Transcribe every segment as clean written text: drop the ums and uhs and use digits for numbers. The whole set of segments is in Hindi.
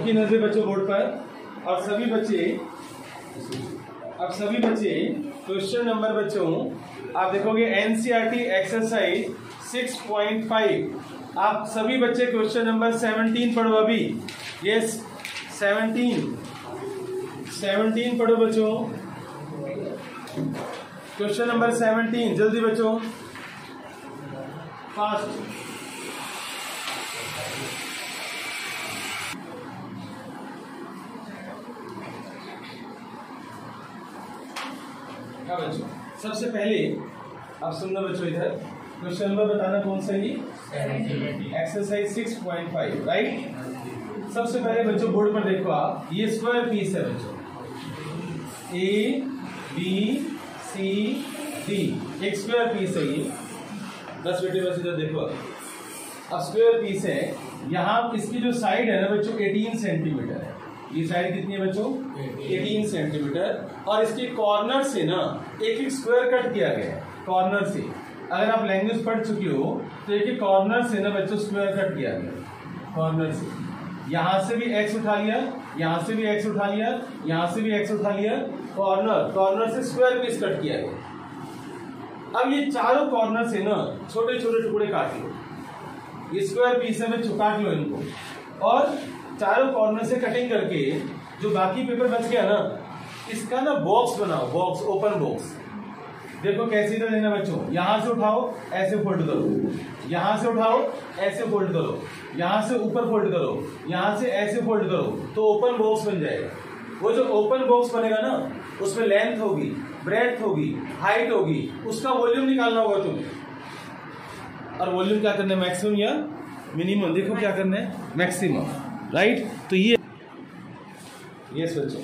सबकी नजरें बच्चों बोर्ड पर, और सभी बच्चे क्वेश्चन नंबर बच्चों आप देखोगे एनसीईआरटी एक्सरसाइज 6.5। आप सभी बच्चे क्वेश्चन नंबर 17 पढ़ो अभी। यस 17 पढ़ो बच्चों, क्वेश्चन नंबर 17 जल्दी बच्चों, फास्ट। हाँ बच्चों, सबसे पहले आप सुनना बच्चों, इधर क्वेश्चन नंबर बताना कौन सा है, एक्सरसाइज 6.5 राइट। सबसे पहले बच्चों बोर्ड पर देखो आप, ये स्क्वायर पीस है बच्चों, ए बी सी डी, एक स्क्वायर पीस है ये। बस बेटे बस इधर देखो, अब स्क्वायर पीस है, यहाँ इसकी जो साइड है ना बच्चों 18 सेंटीमीटर है। ये साइड कितनी है बच्चों 18 सेंटीमीटर, और इसके कॉर्नर से ना एक स्क्वायर कट किया गया है। कॉर्नर से अगर आप लैंग्वेज पढ़ चुके हो तो एक कॉर्नर से ना बच्चों स्क्वायर कट किया गया। कॉर्नर से यहां से भी एक्स उठा लिया, यहां से भी एक्स उठा लिया, यहां से भी एक्स उठा लिया, कॉर्नर से स्क्वायर पीस कट किया गया। अब ये चारों कॉर्नर से ना छोटे छोटे टुकड़े काट लो, ये स्क्वायर पीस है बच्चों, काट लो इनको, और चारों कॉर्नर से कटिंग करके जो बाकी पेपर बच गया ना, इसका ना बॉक्स बनाओ, बॉक्स, ओपन बॉक्स। देखो कैसे इधर लेना बच्चों, यहां से उठाओ ऐसे फोल्ड करो, यहां से उठाओ ऐसे फोल्ड करो, यहां से ऊपर फोल्ड करो, यहां से ऐसे फोल्ड करो, तो ओपन बॉक्स बन जाएगा। वो जो ओपन बॉक्स बनेगा ना, उसमें लेंथ होगी, ब्रेड्थ होगी, हाइट होगी, उसका वॉल्यूम निकालना होगा तुम्हें। और वॉल्यूम क्या करना है, मैक्सिमम या मिनिमम। देखो क्या करना है, मैक्सिमम राइट। तो ये यस बच्चों,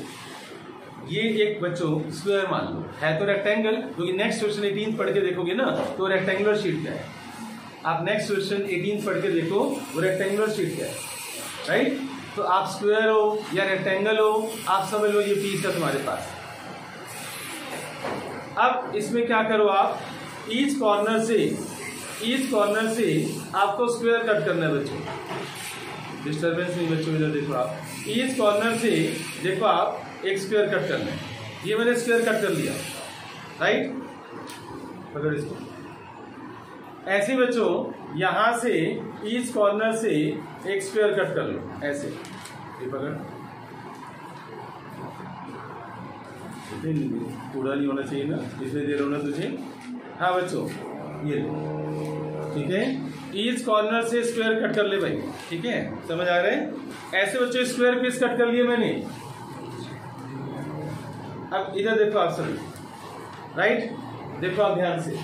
ये एक बच्चों स्क्वायर मान लो है तो रेक्टेंगल, क्योंकि नेक्स्ट क्वेश्चन 18 पढ़ के देखोगे ना तो रेक्टेंगुलर शीट क्या है। आप नेक्स्ट क्वेश्चन 18 पढ़ के देखो, वो रेक्टेंगुलर शीट क्या है राइट। तो आप स्क्वायर हो या रेक्टेंगल हो, आप समझ लो ये पीस है तुम्हारे पास। अब इसमें क्या करो आप, ईच कॉर्नर से आपको स्क्वायर कट करना है बच्चों। डिस्टर्बेंस नहीं बच्चों, इधर देखो आप, ईच कॉर्नर से देखो आप एक स्क्वायर कट करना है। ये मैंने स्क्वायर कट कर लिया राइट, पकड़ इसको ऐसे बच्चों, यहां से ईच कॉर्नर से एक स्क्वायर कट कर लो ऐसे, ये पकड़, पूरा नहीं होना चाहिए ना, इसलिए दे रहा हूं ना तुझे। हाँ बच्चों ये ठीक है, ईच कॉर्नर से स्क्वायर कट कर ले भाई, ठीक है, समझ आ रहा है। ऐसे बच्चों स्क्वायर पीस कट कर लिए मैंने। अब इधर देखो आप सभी राइट, देखो आप ध्यान से,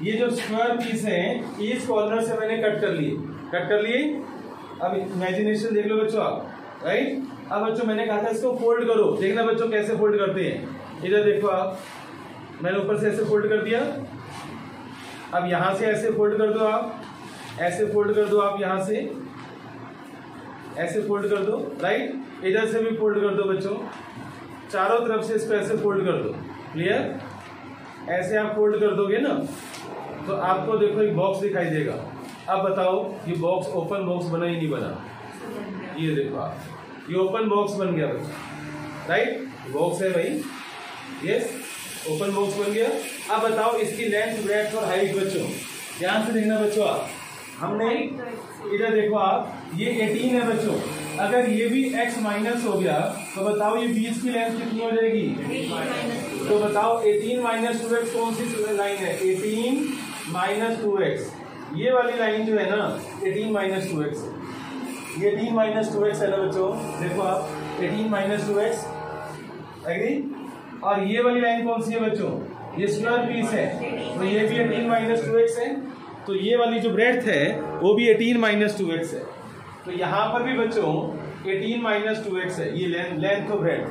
ये जो स्क्वायर पीस है ईच कॉर्नर से मैंने कट कर लिए। अब इमेजिनेशन देख लो बच्चों आप राइट। अब बच्चों मैंने कहा था इसको फोल्ड करो, देखना बच्चों कैसे फोल्ड करते हैं। इधर देखो आप, मैंने ऊपर से ऐसे फोल्ड कर दिया, अब यहां से ऐसे फोल्ड कर दो आप, ऐसे फोल्ड कर दो आप, यहां से ऐसे फोल्ड कर दो राइट। इधर से भी फोल्ड कर दो बच्चों, चारों तरफ से इसको ऐसे फोल्ड कर दो, क्लियर। ऐसे आप फोल्ड कर दोगे ना तो आपको देखो एक बॉक्स दिखाई देगा। अब बताओ ये बॉक्स ओपन बॉक्स बना ही नहीं बना, ये देखो आप, ये ओपन बॉक्स बन गया बच्चों राइट, बॉक्स है भाई, यस ओपन बॉक्स बन गया। अब बताओ इसकी लेंथ, ब्रेड्थ और हाइट बच्चों, ध्यान से देखना बच्चों आप, हमने इधर देखो आप, ये 18 है बच्चों, अगर ये भी x माइनस हो गया तो बताओ ये 20 की लेंथ कितनी हो जाएगी, तो बताओ 18 माइनस 2x कौन सी लाइन है, 18 माइनस 2x। ये वाली लाइन जो है ना 18 माइनस 2x, ये 18 माइनस 2x है ना बच्चों, देखो आप 18 माइनस 2x, एग्री। और ये वाली लाइन कौन सी है बच्चों, ये स्क्वायर पीस है, तो ये भी 18 माइनस 2x है। तो ये वाली जो ब्रेड्थ है वो भी 18 माइनस 2x है। तो यहाँ पर भी बच्चों 18 माइनस 2x है, ये लेंथ और ब्रेड्थ,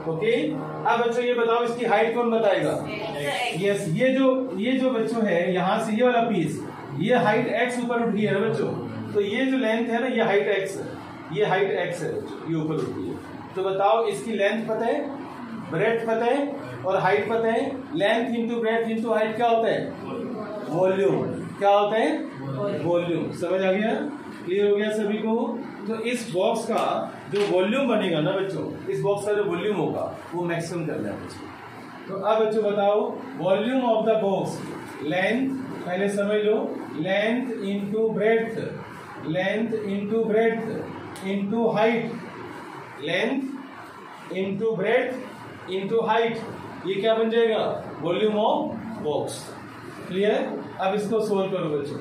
ओके। अब बच्चों ये बताओ इसकी हाइट कौन बताएगा, यस ये जो बच्चों है यहाँ से ये वाला पीस, ये हाइट x ऊपर उठ गई है ना बच्चों, तो ये जो लेंथ है ना ये हाइट x है, ये हाइट x है बच्चों, ये ऊपर उठ गई है। तो बताओ इसकी लेंथ पता है, ब्रेड्थ पता है और हाइट पता है। Length into breadth into height क्या होता है, वॉल्यूम। क्या होता है, वॉल्यूम। समझ आ गया, क्लियर हो गया सभी को। तो इस बॉक्स का जो वॉल्यूम बनेगा ना बच्चों, इस बॉक्स का जो वॉल्यूम होगा वो मैक्सिमम करना है बच्चों। तो अब बच्चों बताओ volume of the box, length पहले समझ लो, length into breadth, length into breadth into height, length into breadth into height, ये क्या बन जाएगा? Volume of box. क्लियर? अब इसको सोल्व करो बच्चों,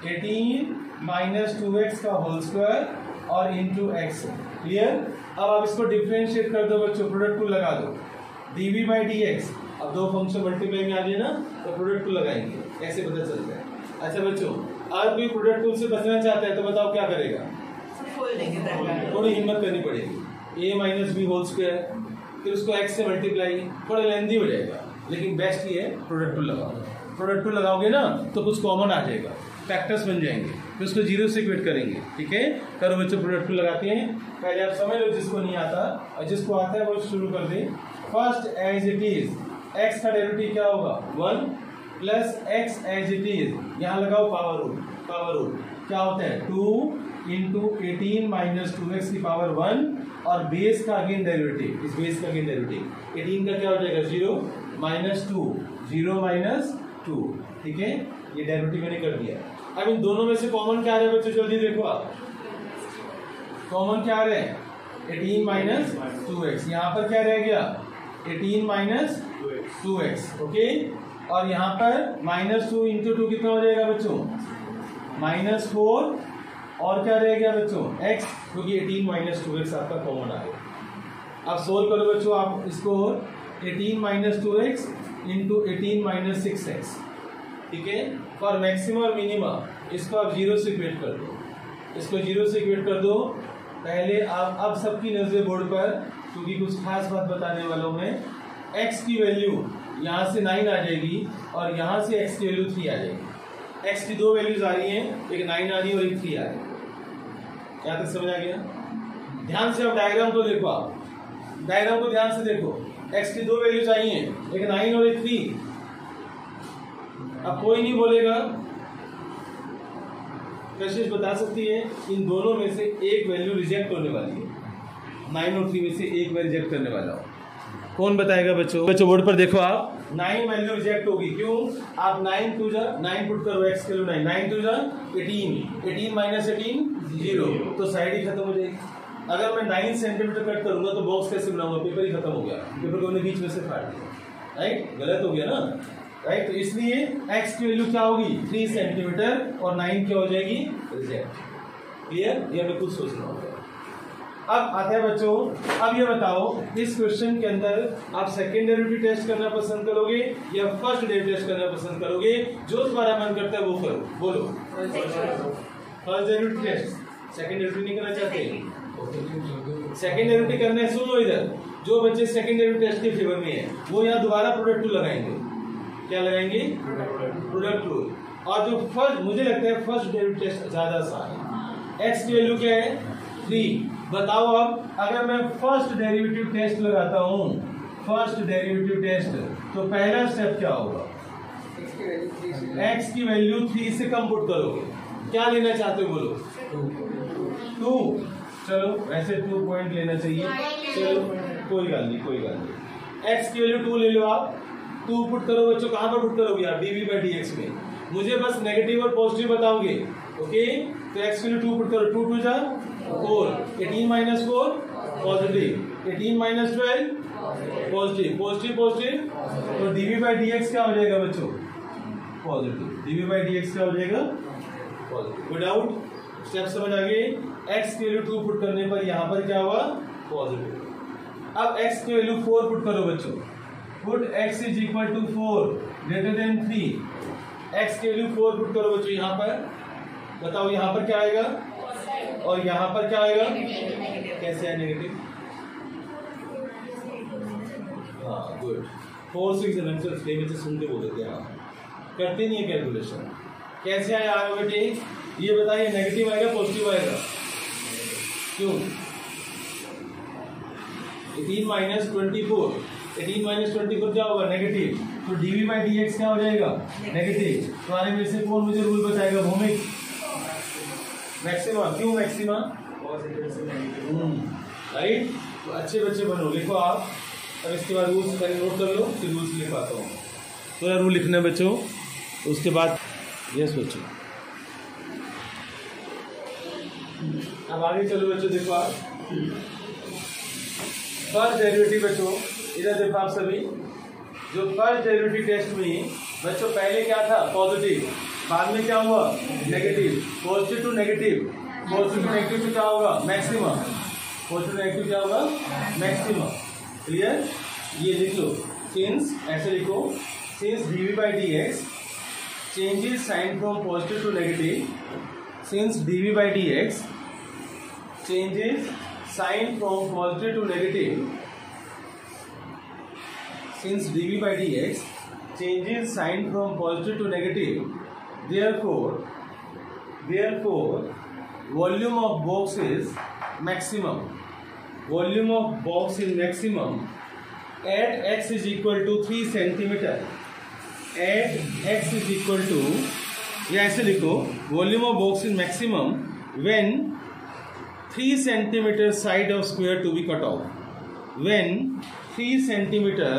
18 माइनस 2x का होल स्क्वायर और इंटू एक्स। क्लियर? अब आप इसको डिफरेंशिएट कर दो बच्चों, प्रोडक्ट टूल लगा दो, dv बाई dx। अब दो फंक्शन मल्टीप्लाई में आ गए ना, तो प्रोडक्ट टूल लगाएंगे, ऐसे पता चलता है। अच्छा बच्चों, अगर कोई प्रोडक्ट टूल से बचना चाहता है तो बताओ क्या करेगा? थोड़ी हिम्मत करनी पड़ेगी, a minus b whole square, फिर उसको x से मल्टीप्लाई, थोड़ा लेंदी हो जाएगा, लेकिन बेस्ट ये है प्रोडक्ट टूल लगाओ। प्रोडक्ट टूल लगाओगे ना तो कुछ कॉमन आ जाएगा, फैक्टर्स बन जाएंगे, फिर उसको जीरो से इक्वेट करेंगे। ठीक है, करो बच्चों, प्रोडक्ट टूल लगाते हैं। पहले आप समझ लो जिसको नहीं आता, और जिसको आता है वो शुरू कर दे। First as it is, x का डेरिवेटिव क्या होगा? 1 plus x as it is, यहाँ लगाओ पावर रूल, पावर रूल क्या होता है? 2 इंटू 18 माइनस 2x की पावर 1, और बेस का अगेन डेरिवेटिव, इस बेस का अगेन डेरिवेटिव 18 का क्या हो जाएगा? 0 माइनस 2, 0 माइनस 2। ठीक है, ये डेरिवेटिव मैंने कर दिया। अब इन दोनों में से कॉमन क्या आ रहा है बच्चों? जल्दी देखो आप, कॉमन क्या आ रहा है? 18 माइनस 2x, यहाँ पर क्या रह गया? 18 माइनस 2x। ओके, और यहाँ पर माइनस 2 इंटू 2 कितना हो जाएगा बच्चों? माइनस 4, और क्या रह गया बच्चों? x, क्योंकि 18 माइनस 2x आपका कॉमन आ गया। अब सोल्व करो बच्चों आप इसको, 18 minus 2x into 18 minus 6x। ठीक है, फॉर मैक्सिमम और मिनिमम इसको आप जीरो से इक्वेट कर दो, इसको जीरो से इक्वेट कर दो। पहले आप अब सबकी नजर बोर्ड पर, क्योंकि कुछ खास बात बताने वालों में, x की वैल्यू यहाँ से 9 आ जाएगी और यहाँ से x की वैल्यू 3 आ जाएगी। x की दो वैल्यूज आ रही हैं, एक 9 आ रही है और एक 3 आ रही है। यहाँ तक समझ आ गया? ध्यान से अब डायग्राम को देखो, आप डायग्राम को ध्यान से देखो, x की दो वैल्यूज आई हैं, एक 9 और एक 3। अब कोई नहीं बोलेगा, कशिश बता सकती है इन दोनों में से एक वैल्यू रिजेक्ट होने वाली है, 9 और 3 में से एक वैल्यू रिजेक्ट करने वाला हो। कौन बताएगा बच्चों? बच्चों बोर्ड पर देखो आप, 9 वैल्यू रिजेक्ट होगी। क्यों? आप 9 टू जा 9 पुट करो, x के लिए 9 टू जा 18, 18 माइनस 18 0, तो साइड ही खत्म हो जाएगी। अगर मैं 9 सेंटीमीटर कट करूंगा तो बॉक्स कैसे बनाऊंगा? पेपर ही खत्म हो गया, पेपर को मैंने बीच में से फाड़ दिया, राइट? गलत हो गया ना, राइट? तो इसलिए x की वैल्यू क्या होगी? 3 सेंटीमीटर, और 9 क्या हो जाएगी? रिजेक्ट। क्लियर? ये हमें कुछ सोचना होगा। अब आता है बच्चों, अब ये बताओ, इस क्वेश्चन के अंदर आप सेकेंड डेरिवेटिव टेस्ट करना पसंद करोगे या फर्स्ट डेरिवेटिव टेस्ट करना पसंद करोगे? जो तुम्हारा मन करता है वो करो, बोलो। First derivative test, second derivative नहीं करना चाहते? सेकेंड डेरिवेटिव करना है, सुनो इधर, जो बच्चे सेकेंड डेरिवेटिव टेस्ट के फेवर में है वो यहाँ दोबारा प्रोडक्ट टूल लगाएंगे। क्या लगाएंगे? Product tool. और जो फर्स्ट, मुझे लगता है फर्स्ट डेरिवेटिव टेस्ट ज्यादा आसान है। x की वैल्यू क्या है? 3। बताओ अब, अगर मैं फर्स्ट डेरिवेटिव टेस्ट लगाता हूं, फर्स्ट डेरिवेटिव टेस्ट, तो पहला स्टेप क्या होगा? x की वैल्यू 3 से कम पुट करोगे। क्या लेना चाहते हो बोलो? 2। चलो वैसे 2 पॉइंट लेना चाहिए, चलो कोई बात नहीं, कोई बात नहीं। x की वैल्यू 2 ले लो आप, 2 पुट करो बच्चों। कहां पर पुट करोगे आप? dv बाई dx में। मुझे बस नेगेटिव और पॉजिटिव बताओगे, ओके? तो x की वैल्यू 2 पुट करो, 2 टू जा 4, 18 minus 4 positive, 18 minus 12 positive, positive positive, तो dv बाई dx क्या हो जाएगा बच्चों? पॉजिटिव। dv बाई dx क्या हो जाएगा? पॉजिटिव। कोई डाउट? स्टेप समझ आ गए? x की वैल्यू 2 पुट करने पर यहाँ पर क्या हुआ? पॉजिटिव। अब x की वैल्यू 4 पुट करो बच्चों, put x is equal to 4 greater than 3। x की वैल्यू 4 पुट करो बच्चों यहाँ पर, बताओ यहाँ पर क्या आएगा और यहाँ पर क्या आएगा? कैसे है नेगेटिव? हाँ गुड, 4 6 11 सुनते बोल देते हैं आप, करते नहीं है कैलकुलेशन। कैसे आया बेटे? ये बताइए, नेगेटिव आएगा पॉजिटिव आएगा? क्यों? 18 माइनस 24, 18 माइनस 24 क्या होगा? नेगेटिव। तो dv बाई dx क्या हो जाएगा? नेगेटिव। तुम्हारे में से कौन मुझे रूल बताएगा? भौमिक मैक्सिमा। क्यों मैक्सिमा? राइट। तो अच्छे बच्चे बनो, लिखो आप। अब इसके बाद रूल्स पहले नोट कर लो, फिर रूल्स लिखवाता हूँ। पूरा रूल लिखना है बच्चों, उसके बाद यस बच्चों। अब आगे चलो बच्चों, देखो आप फर्स्ट डेरिवेटिव बच्चों, इधर देखो आप सभी। जो फर्स्ट डेरिवेटिव टेस्ट में बच्चों पहले क्या था, पॉजिटिव, बाद में क्या हुआ, negative. Positive to negative, positive to negative तो क्या होगा, मैक्सिमम। पॉजिटिव टू नेगेटिव क्या होगा, मैक्सिमम। क्लियर, ये लिख लो। सिंस, ऐसे लिखो, since dv by dx changes sign from positive to negative, since dv by dx changes sign from positive to negative, since dv by dx changes sign from positive to negative, therefore volume of box is maximum. Volume of box is maximum at x is equal to 3 centimeter. At x is equal to, या ऐसे लिखो, volume of box is maximum when 3 centimeter side of square to be cut off. When 3 centimeter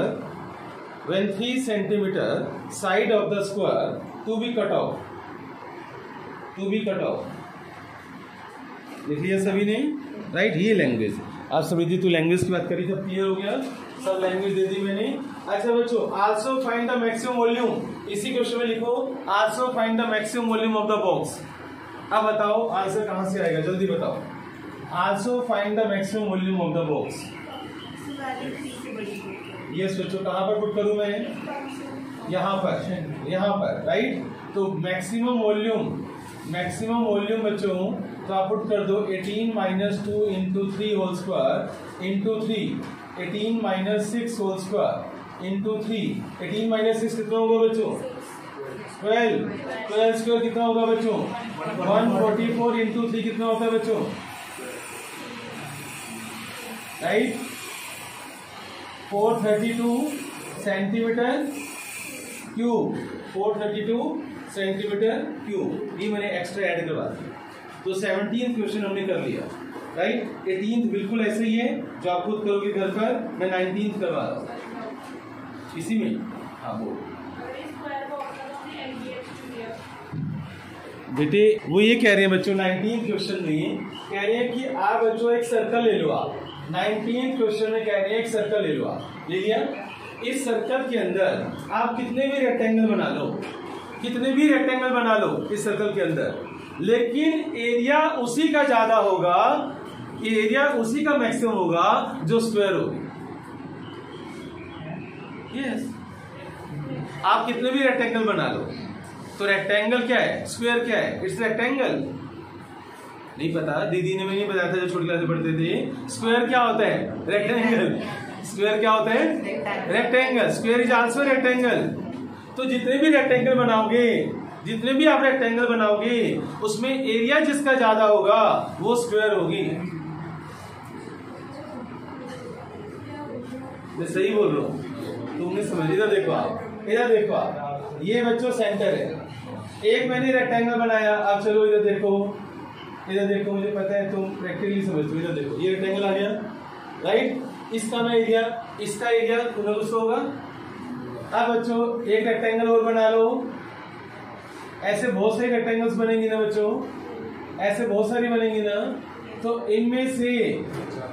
side of the square to be cut off. लिख लिया सभी ने, राइट। ये लैंग्वेज आप समझिए। तो लैंग्वेज की बात करी, सब क्लियर हो गया, सब लैंग्वेज दे दी मैंने। अच्छा बच्चों, also find the maximum volume, इसी क्वेश्चन में लिखो, also find the maximum volume of the box. अब बताओ आंसर कहां से आएगा, जल्दी बताओ। Also find the maximum volume of the box. Yes बच्चों, कहां पर पुट करूं मैं, यहाँ पर, राइट। तो मैक्सिमम वॉल्यूम बच्चों, तो आप पुट कर दो 18 - 2 × 3 whole square into 3, 18 - 6 whole square into 3। 18 - 6 कितना होगा बच्चों, 12 स्क्वायर कितना होगा बच्चों, 144 इंटू 3 कितना होता है बच्चों, right, 432 centimetre cube. 432 centimetre cube, ये मैंने एक्स्ट्रा ऐड करवा दिया। तो 17th क्वेश्चन हमने कर लिया, राइट। 18th बिल्कुल ऐसे ही है जो आप खुद करोगे घर पर, मैं 19th करवा रहा हूँ इसी में। हाँ बोलो बेटे, वो ये कह रहे हैं बच्चों 19th क्वेश्चन में कह रहे हैं कि आप बच्चों एक सर्कल ले लो। आप 19th क्वेश्चन में कह रहे हैं एक सर्कल ले लो। आप ले लिया। इस सर्कल के अंदर आप कितने भी रेक्टेंगल बना लो इस सर्कल के अंदर, लेकिन एरिया उसी का ज्यादा होगा, एरिया उसी का मैक्सिमम होगा जो स्क्वायर होगी। यस, आप कितने भी रेक्टेंगल बना लो, तो रेक्टेंगल क्या है, स्क्वायर क्या है, इट्स रेक्टेंगल। नहीं पता, दीदी ने नहीं बताया था जब छोटी क्लास में पढ़ते थे। स्क्वायर क्या होता है, रेक्टेंगल। स्क्वायर क्या होता है, rectangle. Square is also rectangle. तो जितने भी आप रेक्टेंगल बनाओगे उसमें एरिया जिसका ज्यादा होगा वो स्क्वायर होगी। मैं सही बोल रहा हूँ, तुमने समझ। इधर देखो आप, ये बच्चों सेंटर है। एक मैंने रेक्टेंगल बनाया। अब चलो इधर देखो, मुझे पता है तुम प्रैक्टिकली समझते हो। इधर देखो, ये रेक्टेंगल आ गया, राइट। इसका मैं एरिया, इसका एरिया कुछ होगा। अब बच्चों एक रेक्टेंगल और बना लो। ऐसे बहुत सारे रेक्टेंगल्स बनेंगे ना बच्चों, ऐसे बहुत सारी बनेंगी ना, तो इनमें से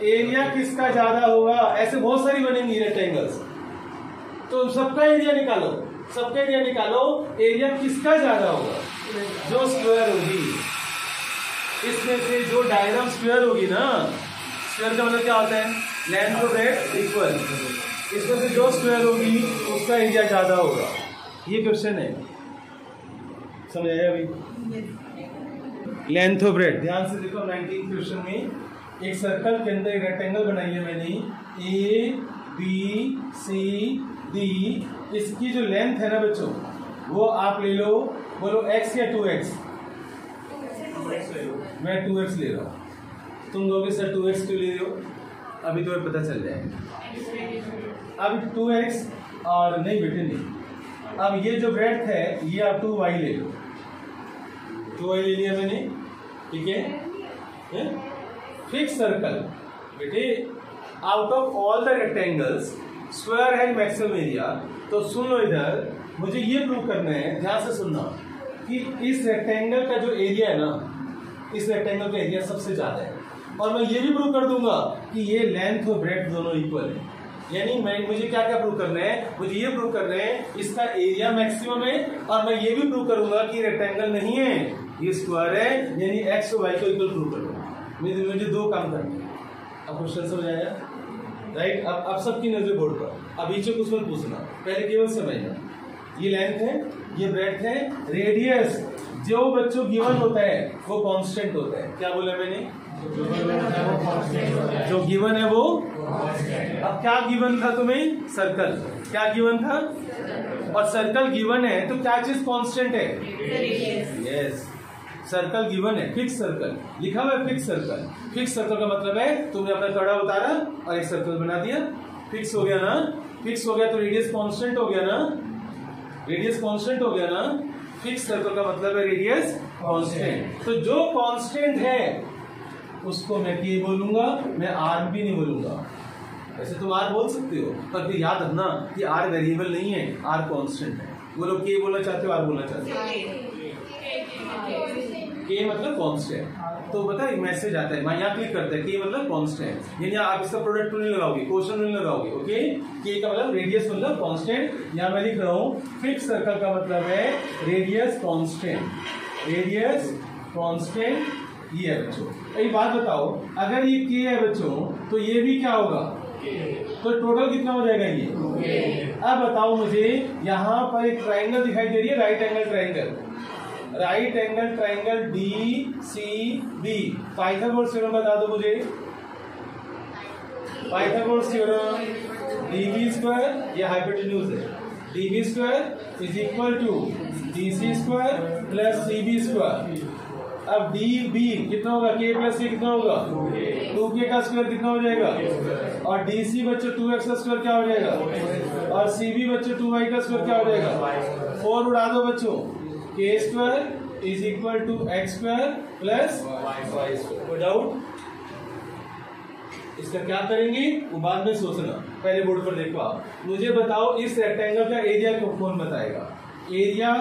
एरिया किसका ज्यादा होगा, ऐसे बहुत सारी बनेंगी रेक्टेंगल्स। तो सबका एरिया निकालो, एरिया किसका ज्यादा होगा, जो स्क्वायर होगी। इसमें से जो डायग्राम स्क्वायर होगी ना, स्क्वायर का मतलब क्या होता है, लेंथ और ब्रेड्थ इक्वल। इसमें से जो स्क्वायर होगी उसका एरिया ज्यादा होगा। ये क्वेश्चन है, समझ आया अभी। लेंथ और ब्रेड्थ, ध्यान से देखो। 19th क्वेश्चन में एक सर्कल के अंदर एक रेक्टेंगल बनाई है मैंने, ए बी सी डी। इसकी जो लेंथ है ना बच्चों, वो आप ले लो, बोलो x या 2x। मैं 2x ले रहा हूँ, तुम लोग सर 2x क्यों ले रहे हो, अभी तुम्हें पता चल जाएगा। अब 2x और नहीं बेटे नहीं। अब ये जो ब्रेड्थ है ये आप 2y ले लो। 2y ले लिया मैंने, ठीक है। फिक्स सर्कल बेटे, out of all the rectangles square has maximum area. तो सुन लो इधर, मुझे ये प्रूव करना है, ध्यान से सुनना, कि इस रेक्टेंगल का जो एरिया है ना, इस रेक्टेंगल का एरिया सबसे ज्यादा है। और मैं ये भी प्रूव कर दूंगा कि ये लेंथ और ब्रेड्थ दोनों इक्वल है। यानी मुझे क्या क्या प्रूव करना है, मुझे ये प्रूव करना है इसका एरिया मैक्सिमम है, और मैं ये भी प्रूव करूंगा कि रेक्टेंगल नहीं है, ये स्क्वायर है, यानी एक्स और वाई को इक्वल प्रूव करूंगा। मुझे दो काम करने हैं। अब क्वेश्चन समझ आया, राइट? अब सबकी नजर बोर्ड पर, अब बीच में कुछ मत पूछना, पहले केवल समझना। ये लेंथ है, ये ब्रेड्थ है, रेडियस जो बच्चों गिवन होता है वो कांस्टेंट होता है। क्या बोला मैंने? जो गिवन है वो। अब क्या गिवन था तुम्हें? सर्कल। क्या गिवन था? और सर्कल गिवन है तो क्या चीज कांस्टेंट है? यस, सर्कल गिवन है, फिक्स सर्कल लिखा हुआ है। फिक्स सर्कल, फिक्स सर्कल का मतलब है तुमने अपना कड़ा उतारा और एक सर्कल बना दिया, फिक्स हो गया ना। फिक्स हो गया तो रेडियस कांस्टेंट हो गया ना, रेडियस कांस्टेंट हो गया ना। फिक्स सर्कल का मतलब है रेडियस कांस्टेंट। तो जो कांस्टेंट है उसको मैं के बोलूंगा, मैं आर भी नहीं बोलूंगा। वैसे तुम आर बोल सकते हो, पर फिर याद रखना कि आर वेरिएबल नहीं है, आर कांस्टेंट है। बोलो के बोलना चाहते हो, आर बोलना चाहते हो? के मतलब कांस्टेंट। तो पता है मैसेज आता है, मैं यहाँ क्लिक करता है के मतलब कांस्टेंट, यानी आप इसका प्रोडक्ट नहीं लगाओगे, क्वेश्चन नहीं लगाओगे। ओके, के का मतलब रेडियस मतलब कांस्टेंट। यहाँ मैं लिख रहा हूँ फिक्स सर्कल का मतलब है रेडियस कांस्टेंट, रेडियस कांस्टेंट। ये है बच्चों। एक बात बताओ, अगर ये के है बच्चों तो ये भी क्या होगा? तो टोटल कितना हो जाएगा ये? अब बताओ मुझे, यहाँ पर एक ट्राइंगल दिखाई दे रही है, right angle triangle, right angle triangle DCB। Pythagoras theorem बता दो मुझे। पाइथागोरस थ्योरम, DB स्क्वायर, ये हाइपोटेन्यूज है, DB square is equal to DC square plus CB square. अब DB कितना होगा? K प्लस के कितना होगा? 2K का स्क्वायर कितना हो जाएगा? और DC बच्चों 2x का स्क्वायर क्या हो जाएगा? और CB बच्चों 2y का स्क्वायर क्या हो जाएगा? 4 उड़ा दो बच्चों, K square is equal to x square plus y square. कोई डाउट? इसका क्या करेंगे वो बाद में सोचना, पहले बोर्ड पर देखो आप। मुझे बताओ इस रेक्टेंगल का एरिया कौन बताएगा? एरिया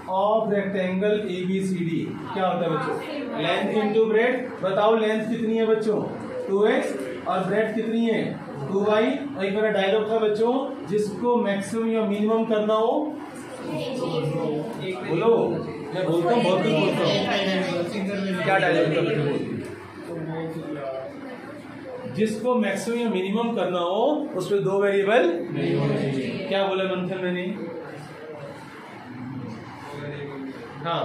ऑफ रेक्टेंगल ABCD क्या होता है बच्चों? Length into breadth. बताओ लेंथ कितनी है बच्चों? 2x, और ब्रेड्थ कितनी है? 2y। और एक मेरा डायलॉग था बच्चों, जिसको मैक्सिमम या मिनिमम करना हो बोलो। मैं बोलता हूँ, बहुत कुछ बोलता हूँ। क्या डायलॉग था बच्चों? जिसको मैक्सिमम या मिनिमम करना हो उसमें दो वेरिएबल नहीं होने चाहिए। क्या बोला मंथन मैंने? हाँ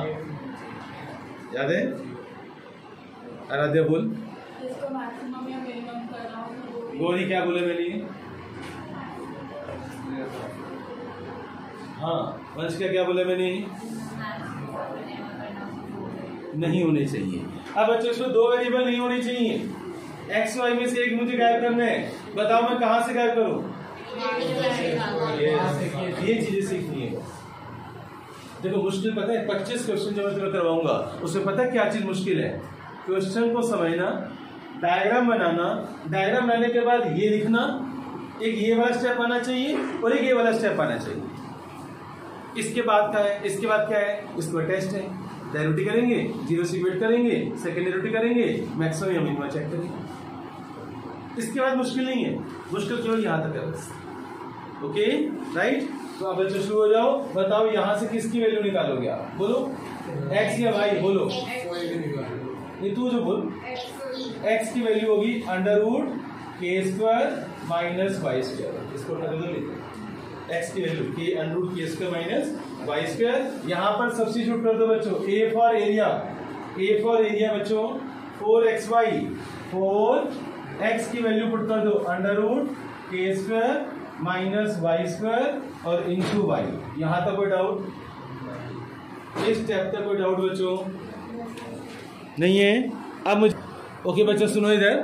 याद है? आराध्या बोल। जिसको मैक्सिमम या मिनिमम करना हो। गौरी क्या बोले मैंने? हाँ वंश क्या बोले मैंने? नहीं होने चाहिए। अब बच्चों इसमें दो वेरिएबल नहीं होने चाहिए, एक्स वाई में से एक मुझे गायब करना है। बताओ मैं कहां से गायब करूं? ये चीजें सीखनी है। देखो मुश्किल पता है, 25 क्वेश्चन जो मैं तुम्हें करवाऊंगा उसमें पता है क्या चीज मुश्किल है? क्वेश्चन को समझना, डायग्राम बनाना, डायग्राम बनाने के बाद ये लिखना, एक ये वाला स्टेप आना चाहिए और एक ये वाला स्टेप आना चाहिए। इसके बाद क्या है? इसके बाद क्या है? इसके बाद टेस्ट है, डेरिवेटिव करेंगे, जीरो से वेट करेंगे, सेकंड डेरिवेटिव करेंगे, मैक्सिमम या मिनिमम चेक करेंगे। इसके बाद मुश्किल नहीं है, मुश्किल केवल यहाँ तक है बस। Okay right? तो अब बच्चों शुरू हो जाओ। बताओ यहाँ से किसकी वैल्यू निकालोगे आप? बोलो x या y? बोलो ये तू जो बोल। x की वैल्यू होगी √k² माइनस y स्क्वायर। इसको उठा दो, x की value k√k² minus y square. यहाँ पर सब्स्टिट्यूट कर दो बच्चों। a for area, a for area बच्चों 4xy, 4x की वैल्यू पुट कर दो √k² माइनस y स्क्वायर और इंटू y। यहां तक कोई डाउट? इस स्टेप तक कोई डाउट बच्चों नहीं है? अब मुझे ओके बच्चों सुनो इधर,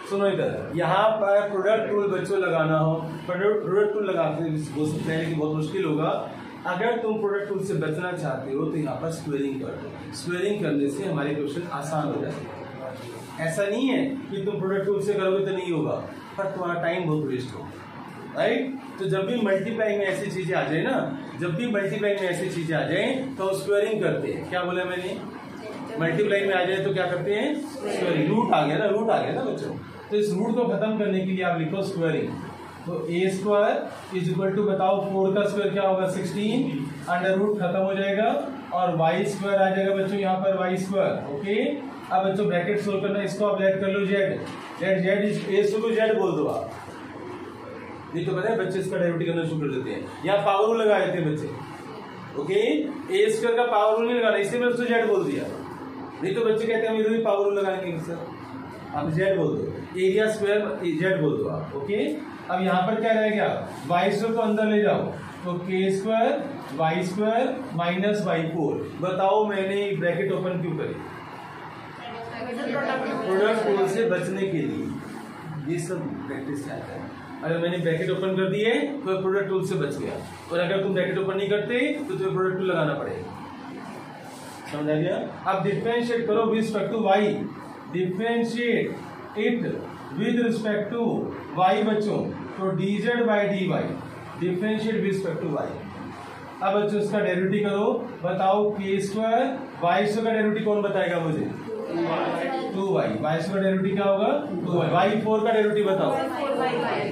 सुनो इधर। यहाँ पर प्रोडक्ट टूल बच्चों लगाना हो, प्रोडक्ट टूल लगाते पहले कि बहुत मुश्किल होगा। अगर तुम प्रोडक्ट टूल से बचना चाहते हो तो यहाँ पर स्क्वेयरिंग कर दो। स्क्वेयरिंग करने से हमारे क्वेश्चन आसान हो जाते हैं। ऐसा नहीं है कि तुम प्रोडक्ट टूल से करोगे तो नहीं होगा, पर तुम्हारा टाइम बहुत वेस्ट हो, राइट। तो जब भी मल्टीप्लाई में ऐसी चीजें आ जाए ना, जब भी मल्टीप्लाई में ऐसी चीजें आ जाए तो स्क्वायरिंग करते हैं। क्या बोला मैंने? मल्टीप्लाई में आ जाए तो क्या करते हैं? स्क्वायरिंग। रूट आ गया ना बच्चों, तो इस रूट को खत्म करने के लिए आप लिखो स्क्वायरिंग। तो ए स्क्वायर इज इक्वल टू, बताओ 4 का स्क्वायर क्या होगा? 16, अंडर रूट खत्म हो जाएगा और वाई स्क्वायर आ जाएगा बच्चों यहाँ पर, वाई स्क्वायर। ओके, अब बच्चों ब्रैकेट सोल्व करना, इसको आप ऐड कर लो जेड, जेड इज ए को जेड बोल दो आप। नहीं तो पता है बच्चे इसका डेरिवेटिव करना शुरू कर देते हैं, यहाँ पावर रूल लगा देते हैं बच्चे। ओके, ए स्क्वायर का पावर रूल नहीं लगाना, इसलिए मैं उसको जेड बोल दिया। नहीं तो बच्चे कहते हैं हम इधर भी पावर रूल लगाएंगे सर, आप जेड बोल दो, एरिया स्क्वायर जेड बोल दो आप। ओके, अब यहाँ पर क्या रह गया? वाई स्क्वायर को अंदर ले जाओ, तो k square y square minus y 4। बताओ मैंने ब्रैकेट ओपन क्यों करी? प्रोडक्ट रूल से बचने के लिए। ये सब प्रैक्टिस से आता है। अगर मैंने ब्रैकेट ओपन कर दिए तो प्रोडक्ट टूल से बच गया, और अगर तुम ब्रैकेट ओपन नहीं करते तो तुम्हें प्रोडक्ट टूल लगाना पड़ेगा। समझ आ गया? अब डिफरेंशिएट करो with respect to y, differentiate it with respect to y बच्चों, तो dz by dy differentiate with respect to y. अब बच्चों इसका डेरिवेटिव करो, बताओ के स्क्वायर वाई स्क्वायर का डेरिवेटिव कौन बताएगा मुझे? 2y, वाई स्क्वायर का डेरिवेटिव क्या होगा? 2y। वाई 4 का डेरिवेटिव बताओ?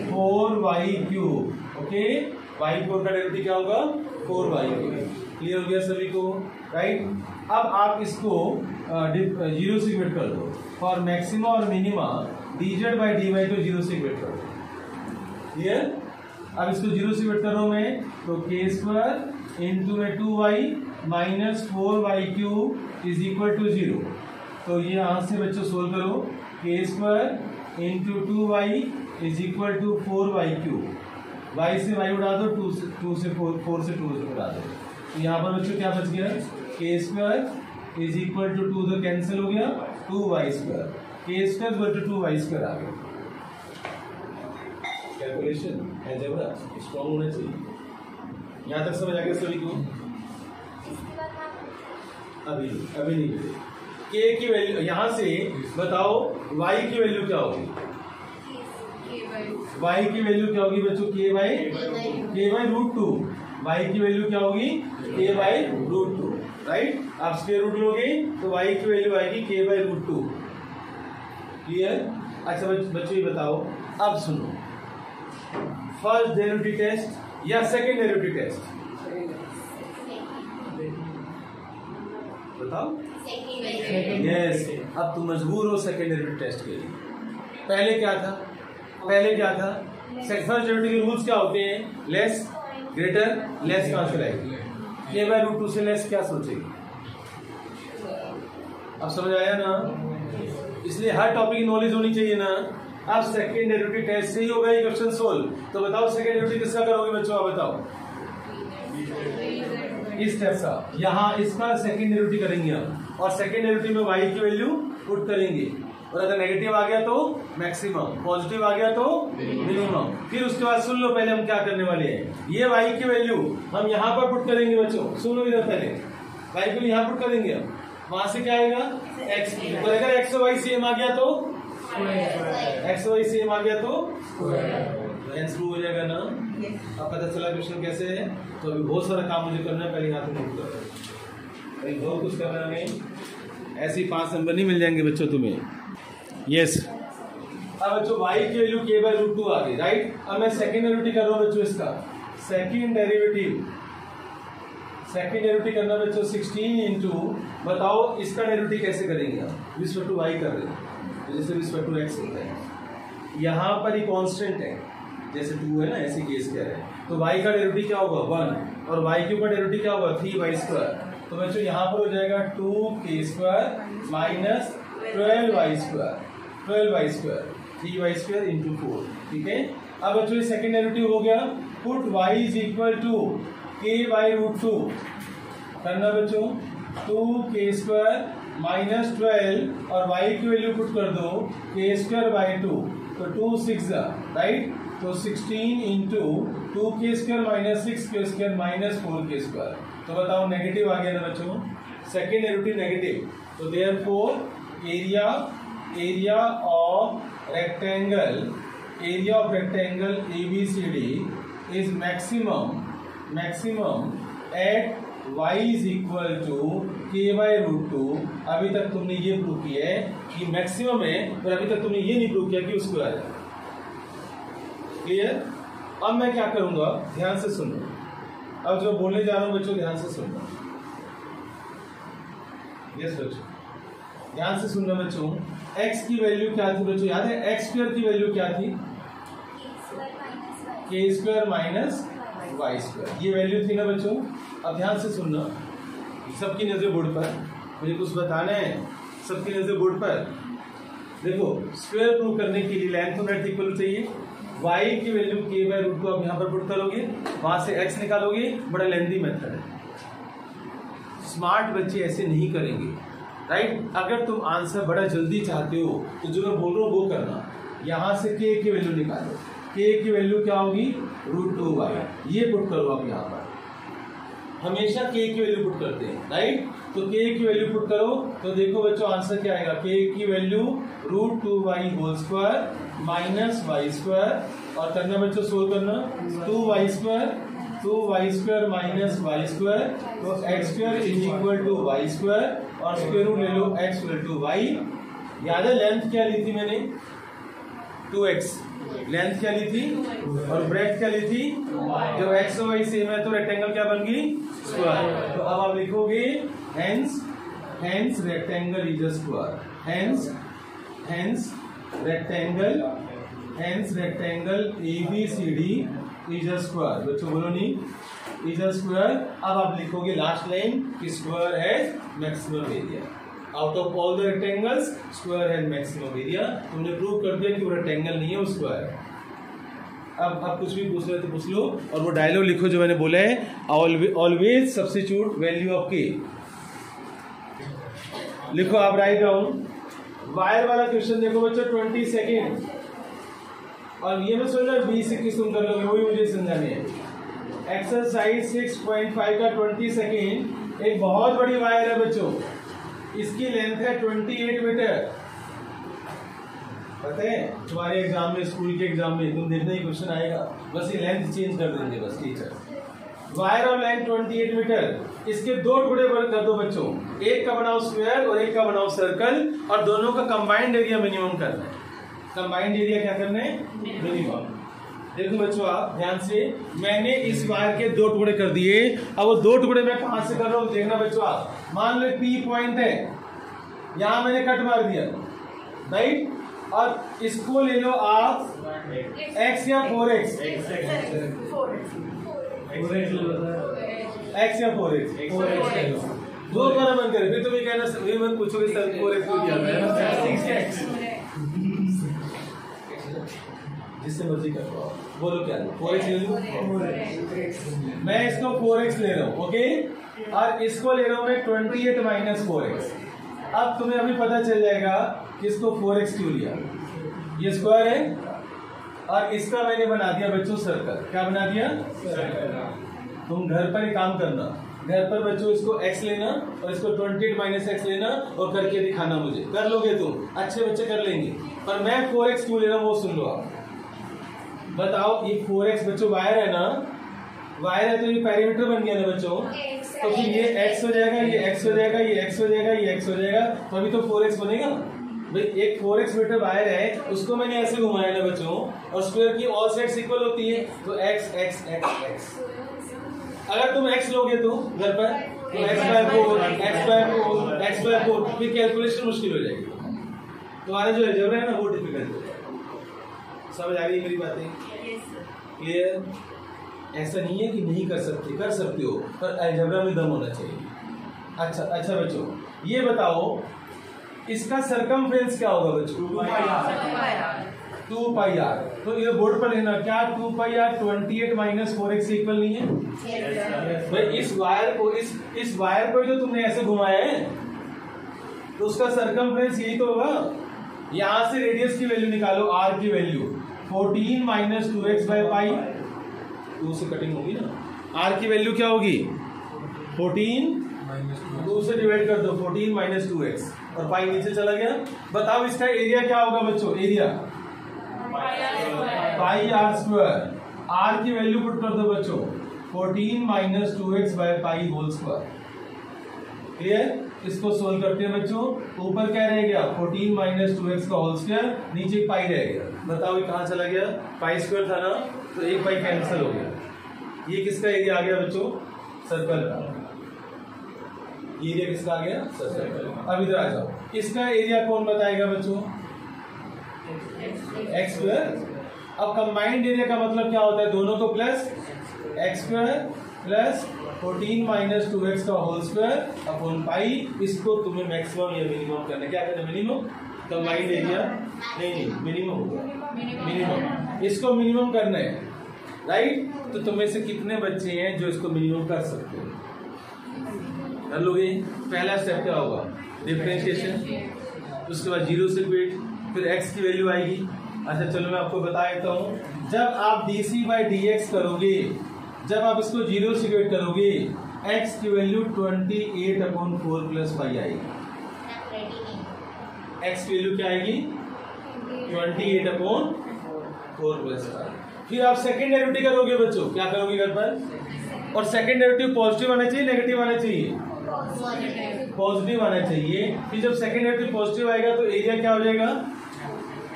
4y cube. ओके, वाई 4 का डेरिवेटिव क्या होगा? 4y cube. क्लियर हो गया सभी को, राइट। अब आप इसको जीरो से इक्वेट कर दो, फॉर मैक्सिमा और मिनिमा dz बाई dy को जीरो से इक्वेट कर दो। क्लियर? अब इसको जीरो से इक्वेट कर रहा हूं मैं, तो के स्क्वायर इंटू में 2y minus 4y cube is equal to 0। तो ये यहां से बच्चों सोल्व करो, k square into 2y is equal to 4y cube. y से y उड़ा दो, 2 से 4 से 2 उड़ा दो, तो यहाँ पर बच्चों क्या बच गया? के स्क्वायर इज इक्वल टू 2 तो कैंसिल हो गया, 2y स्क्वायर, के square equal to 2y square आ गया। कैलकुलेशन अलजेब्रा स्ट्रॉन्ग होना चाहिए। यहाँ तक समझ आ गया सभी को? अभी नहीं मिले। के की वैल्यू यहाँ से बताओ, y की वैल्यू क्या होगी? y की वैल्यू क्या होगी बच्चों? k by root 2। y की वैल्यू क्या होगी? k by root 2, right. आप स्क्वायर रूट लोगे तो y की वैल्यू आएगी k बाई रूट 2। क्लियर? अच्छा बच्चों ये बताओ, अब सुनो, फर्स्ट डेरिवेटिव टेस्ट या सेकंड डेरिवेटिव टेस्ट? बताओ। यस, अब तुम मजबूर हो सेकंड डेरिवेटिव टेस्ट के लिए। पहले क्या था? फर्स्ट डेरिवेटिव के रूल्स क्या होते हैं? लेस ग्रेटर, लेस कहां से लाएगी? के बाई रूट 2 से लेस क्या सोचेगी? अब समझ आया ना? इसलिए हर टॉपिक की नॉलेज होनी चाहिए ना। अब सेकंड डेरिवेटिव टेस्ट से ही होगा ये क्वेश्चन सोल्व। तो बताओ सेकंड डेरिवेटिव किसका करोगे बच्चों? आप बताओ। इस स्टेप का, यहाँ इसका सेकंड डेरिवेटिव करेंगे हम, और सेकंड डेरिवेटिव में y की वैल्यू पुट करेंगे, और अगर नेगेटिव आ गया तो मैक्सिमम, पॉजिटिव आ गया तो मिनिमम। फिर उसके बाद सुन लो पहले हम क्या करने वाले हैं। ये y की वैल्यू हम यहाँ पर पुट करेंगे बच्चों, सुन लो इधर पहले, y की वैल्यू यहाँ पुट करेंगे हम, वहां से क्या आएगा? x। तो अगर x और y सेम आ गया तो x और y सेम आ गया तो आंसर हो जाएगा ना। अब पता चला क्वेश्चन कैसे है। तो अभी बहुत सारा काम मुझे करना है, पहले यहाँ पे नोट कर, कहीं बहुत कुछ करना है, ऐसे ही 5 नंबर नहीं मिल जाएंगे बच्चों तुम्हें। यस, अब बच्चों y की वैल्यू k बाई रूट 2 आ गई, राइट। अब मैं सेकंड डेरिवेटिव कर रहा हूँ बच्चों, इसका सेकंड डेरिवेटिव करना बच्चों 16 इंटू, बताओ इसका डेरिवेटिव कैसे करेंगे आप? रिस्पेक्ट टू y कर रहे हैं, जैसे रिस्पेक्ट टू x होता है। यहाँ पर ही कांस्टेंट है, जैसे 2 है ना, ऐसे केस क्या है, तो y का डेरिवेटिव क्या होगा? 1, और y क्यूब का डेरिवेटिव क्या होगा? 3y square. तो बच्चों यहाँ पर हो जाएगा 2k square minus 12y square 3y square into 4। ठीक है, अब बच्चों ये सेकंड डेरिवेटिव हो गया। Put y is equal to k by root 2 करना बच्चों, 2k स्क्वायर माइनस 12, और y की वैल्यू पुट कर दो k स्क्वायर बाई 2, तो 2 6 राइट, तो 16 into 2k square minus 6k square minus 4k square. तो बताओ नेगेटिव आ गया ना बच्चों, सेकेंड डेरिवेटिव नेगेटिव, तो therefore area area of rectangle ABCD is maximum at y is equal to k/√2। अभी तक तुमने ये प्रूव किया है कि मैक्सिमम है, पर अभी तक तुमने ये नहीं प्रूव किया कि स्क्वायर है। क्लियर? अब मैं क्या करूंगा, ध्यान से सुनो। अब जो बोलने जा रहा हूं बच्चों, ध्यान से सुनना। यस बच्चों, ध्यान से सुनना बच्चों। x की वैल्यू क्या थी बच्चों, याद है? x² की वैल्यू क्या थी? k² माइनस y², ये वैल्यू थी ना बच्चों। अब ध्यान से सुनना, सबकी नजर बोर्ड पर, मुझे कुछ बताना है। सबकी नजर बोर्ड पर। देखो, स्क्वायर प्रूव करने के लिए लेंथ और ब्रेड्थ इक्वल चाहिए। y की वैल्यू k/√2 आप यहाँ पर पुट करोगे, वहां से x निकालोगे। बड़ा लेंथी मेथड है, स्मार्ट बच्चे ऐसे नहीं करेंगे, राइट? अगर तुम आंसर बड़ा जल्दी चाहते हो तो जो मैं बोल रहा हूँ वो करना। यहाँ से k की वैल्यू निकालो, k की वैल्यू क्या होगी? √2y, ये पुट करो आप यहाँ पर। हमेशा k की वैल्यू पुट करते हैं, राइट? तो k की वैल्यू पुट करो तो देखो बच्चों आंसर क्या आएगा। k की वैल्यू √2y² माइनस y², और करना बच्चों सोल्व करना। 2y² माइनस y², तो x² is equal to y², और स्क्वायर रूट ले लो x इक्वल टू y। याद है लेंथ क्या ली थी मैंने? 2x। लेंथ क्या ली थी और ब्रेड्थ क्या ली थी? जब x और y सेम है तो रेक्टेंगल क्या बन गई? स्क्वायर। तो अब आप लिखोगे hence rectangle is a square. Hence rectangle ABCD is a square. बच्चों बोलो नहीं, इज अ स्क्वायर। अब आप लिखोगे लास्ट लाइन कि square has maximum area. Out of all the rectangles square has maximum area. तुमने प्रूव कर दिया कि वो रेक्टेंगल नहीं है, वो स्क्वायर है। अब कुछ भी पूछ रहे तो पूछ लो, और वो डायलॉग लिखो जो मैंने बोला है, always substitute value of k। लिखो आप, राइट डाउन। वायर वाला क्वेश्चन देखो बच्चों, 20 सेकेंड, और ये मैं सोच रहा 20-21 तुम कर लोगे, वही मुझे समझाने है। एक्सरसाइज 6.5 का 20 सेकेंड। एक बहुत बड़ी वायर है बच्चों, इसकी लेंथ है 28 मीटर। पता है तुम्हारे एग्जाम में, स्कूल के एग्जाम में तुम देखना ही क्वेश्चन आएगा, बस ये लेंथ चेंज कर देंगे बस टीचर। वायर और लेंथ 28 मीटर। इसके दो टुकड़े कर दो बच्चों, एक का बनाओ स्क्वायर और एक का बनाओ सर्कल, और दोनों का कंबाइंड एरिया मिनिमम करना है। कंबाइंड एरिया क्या करना है? मिनिमम। देखो बच्चों आप ध्यान से, मैंने इस वायर के दो टुकड़े कर दिए। अब वो दो टुकड़े मैं कहां से कर रहा हूं देखना बच्चों आप। मान लो P पॉइंट है, यहां मैंने कट मार दिया, राइट? और इसको ले लो आप x या 4x, x या 4x, दो बार मन करे। फिर तुम्हें कहना, फिर मत पूछोगे सर 4x को दिया है, जिससे मर्जी कर पाओ। बोलो क्या 4x ले लो, मैं इसको 4x ले रहा हूँ, ओके? और इसको ले रहा हूँ मैं 28 माइनस 4x। अब तुम्हें अभी पता चल जाएगा कि इसको 4x क्यों लिया। ये स्क्वायर है, और इसका मैंने बना दिया बच्चों सर्कल। क्या बना दिया? सर्कल। तुम घर पर ही काम करना, घर पर बच्चों इसको x लेना और इसको 28 माइनस x लेना और करके दिखाना मुझे। कर लोगे तुम, अच्छे बच्चे कर लेंगे। पर मैं 4x क्यों ले रहा हूँ वो सुन लो आप। बताओ, ये 4x बच्चों वायर है ना, वायर है तो ये पैरामीटर बन गया ना बच्चों। तो फिर ये x हो जाएगा, ये x हो जाएगा, ये x हो जाएगा, ये x हो जाएगा, तो अभी तो 4x बनेगा भाई। एक 4x मीटर वायर है, उसको मैंने ऐसे घुमाया ना बच्चों, और स्क्वायर की ऑल साइड्स इक्वल होती है, तो x x x x। अगर तुम x लोगे तो घर पर, तो x/4, फिर कैलकुलेशन मुश्किल हो जाएगी। तुम्हारा जो अलजेब्रा है ना वो डिफिकल्ट हो जाएगा। समझ आ रही है मेरी बातें? क्लियर? ऐसा नहीं है कि नहीं कर सकते, कर सकते हो, पर अलजेब्रा में दम होना चाहिए। अच्छा बच्चों, ये बताओ इसका सरकमफ्रेंस क्या होगा बच्चों? 2πr। तो ये बोर्ड पर लेना, क्या 2πr 28 माइनस 4x इक्वल नहीं है भाई? इस वायर को जो तुमने ऐसे घुमाया है, तो उसका सरकमफ्रेंस यही तो होगा। यहां से रेडियस की वैल्यू निकालो, r की वैल्यू 14 माइनस 2x/π। 2 से कटिंग होगी ना, r की वैल्यू क्या होगी? 14, 2 से डिवाइड कर दो, 14 माइनस 2x। और पाई नीचे चला गया। बताओ इसका एरिया क्या होगा बच्चों? Area pi r square. R की वैल्यू पुट कर दो बच्चों, 14 minus 2x by pi whole square. Clear? इसको सोल्व करते हैं बच्चों। ऊपर क्या रह गया? 14 माइनस 2x का होल स्क्वायर, नीचे पाई रह गया। बताओ ये कहाँ चला गया? पाई स्क्वायर था ना, तो एक पाई कैंसिल हो गया। ये किसका एरिया आ गया बच्चों? सर्कल का। एरिया किसका आ गया? सर्कल का। अब इधर आ जाओ, इसका एरिया कौन बताएगा बच्चों? X square. अब कंबाइंड एरिया का मतलब क्या होता है? दोनों को plus x square plus 14 minus 2x का होल स्क्वायर अपॉन पाई। इसको तुम्हें मैक्सिमम या मिनिमम करना है। क्या करना है? मिनिमम। कंबाइंड एरिया नहीं, मिनिमम होगा। मिनिमम, इसको मिनिमम करना है, राइट? तो तुम्हें से कितने बच्चे हैं जो इसको मिनिमम कर सकते हो? कर लोगे? पहला स्टेप क्या होगा? डिफरेंशिएशन। उसके बाद 0 से क्विट, फिर x की वैल्यू आएगी। अच्छा चलो मैं आपको बता देता हूँ। जब आप dc/dx करोगे, जब आप इसको 0 से क्विट करोगे, x की वैल्यू 28/4 प्लस पाई आएगी। x की वैल्यू क्या आएगी? 28/4 प्लस पाई। फिर आप सेकेंड डेरिवेटिव करोगे बच्चों। क्या करोगे घर पर? और सेकेंड डेरिवेटिव पॉजिटिव आना चाहिए, नेगेटिव आना चाहिए? पॉजिटिव आना चाहिए। फिर जब सेकेंड डेरिवेटिव पॉजिटिव आएगा तो एरिया क्या हो जाएगा?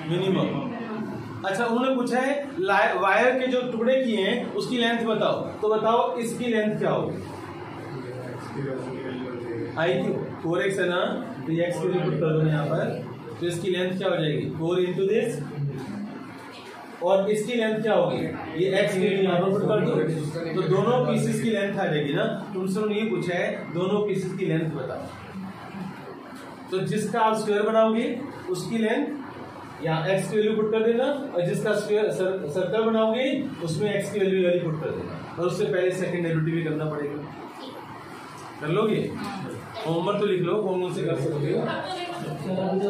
मिनिमम। अच्छा उन्होंने पूछा है वायर के जो टुकड़े किए हैं उसकी लेंथ बताओ, तो बताओ इसकी लेंथ क्या होगी? आई क्यू 4x है ना, तो x की वैल्यू पुट कर दो यहाँ पर, तो इसकी लेंथ क्या हो जाएगी? 4 इंटू दिस। और इसकी लेंथ क्या होगी? ये x की वैल्यू यहाँ पर पुट कर दो, तो दोनों पीसेस की लेंथ आ जाएगी ना। तुमसे उन्होंने ये पूछा है दोनों पीसेस की लेंथ बताओ, तो जिसका आप स्क्वायर बनाओगे उसकी लेंथ यहाँ x की वैल्यू पुट कर देना, और जिसका सर्कल बनाओगे उसमें x की वैल्यू पुट कर देना, और उससे पहले सेकंड डेरिवेटिव भी करना पड़ेगा। कर लोगे? होमवर्क तो लिख लो, कौन कौन से कर सकते हो। तो